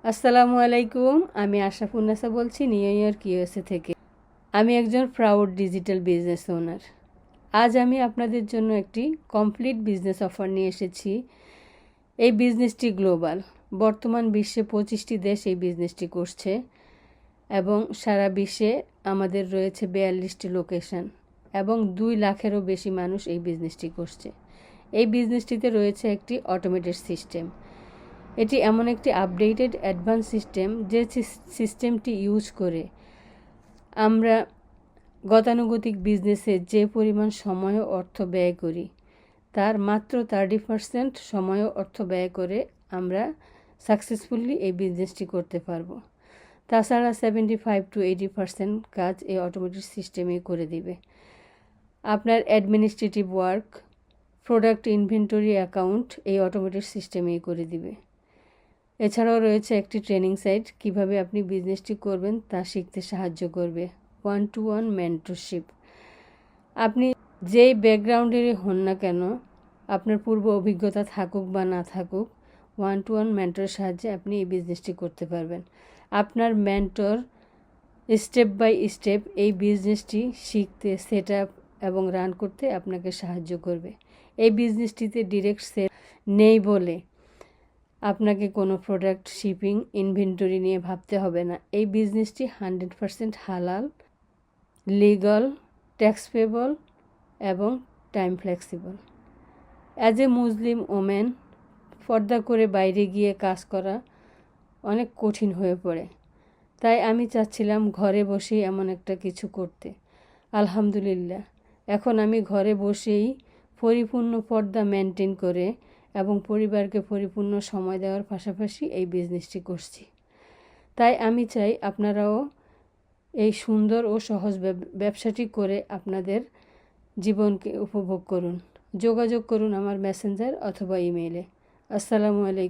আসসালামু আলাইকুম। আমি আশরাফুন্নেসা বলছি নিউ ইয়র্ক ইউএসএ থেকে। আমি একজন প্রাউড ডিজিটাল বিজনেস ওনার। আজ আমি আপনাদের জন্য একটি কমপ্লিট বিজনেস অফার নিয়ে এসেছি। এই বিজনেসটি গ্লোবাল। বর্তমান বিশ্বে 25টি দেশ এই বিজনেসটি করছে এবং সারা বিশ্বে আমাদের রয়েছে 42টি লোকেশন এবং 2 লাখেরও বেশি মানুষ এই বিজনেসটি করছে। এই বিজনেসটিতে রয়েছে একটি অটোমেটেড সিস্টেম। এটি এমন একটি আপডেটেড অ্যাডভান্স সিস্টেম যে সিস্টেমটি ইউজ করে আমরা গতানুগতিক বিজনেসে যে পরিমাণ সময় ও অর্থ ব্যয় করি তার মাত্র 30% সময় ও অর্থ ব্যয় করে আমরা সাকসেসফুলি এই বিজনেসটি করতে পারবো। তাছাড়া 75 to 80% কাজ এই অটোমেটেড সিস্টেমেই করে দিবে। আপনার administrative work, product inventory account এই অটোমেটেড সিস্টেমেই করে দিবে। এছাড়াও রয়েছে একটি ট্রেনিং সাইট, কিভাবে আপনি বিজনেসটি করবেন তা শিখতে সাহায্য করবে। 1-to-1 mentorship. আপনি যেই ব্যাকগ্রাউন্ডেরই হন না কেন, আপনার পূর্ব অভিজ্ঞতা থাকুক বা না থাকুক, 1-to-1 মেন্টরের সাহায্যে আপনি এই বিজনেসটি করতে পারবেন। আপনার মেন্টর স্টেপ বাই স্টেপ এই বিজনেসটি শিখতে, সেট আপ এবং রান করতে আপনাকে সাহায্য করবে। এই বিজনেসটিতে ডিরেক্ট সেল নেই বলে আপনাকে কোনো প্রোডাক্ট শিপিং ইনভেন্টরি নিয়ে ভাবতে হবে না। এই বিজনেসটি 100% হালাল, লিগাল, ট্যাক্স পেবল এবং time flexible. As a Muslim women পর্দা করে বাইরে গিয়ে কাজ করা অনেক কঠিন হয়ে পড়ে। তাই আমি চাচ্ছিলাম ঘরে বসেই এমন একটা কিছু করতে। আলহামদুলিল্লাহ, এখন আমি ঘরে বসেই পরিপূর্ণ পর্দা মেনটেন করে এবং পরিবারকে পরিপূর্ণ সময় দেওয়ার পাশাপাশি এই বিজনেসটি করছি। তাই আমি চাই আপনারাও এই সুন্দর ও সহজ ব্যবসাটি করে আপনাদের জীবনকে উপভোগ করুন। যোগাযোগ করুন আমার মেসেঞ্জার অথবা ইমেইলে। আসসালামু আলাইকুম।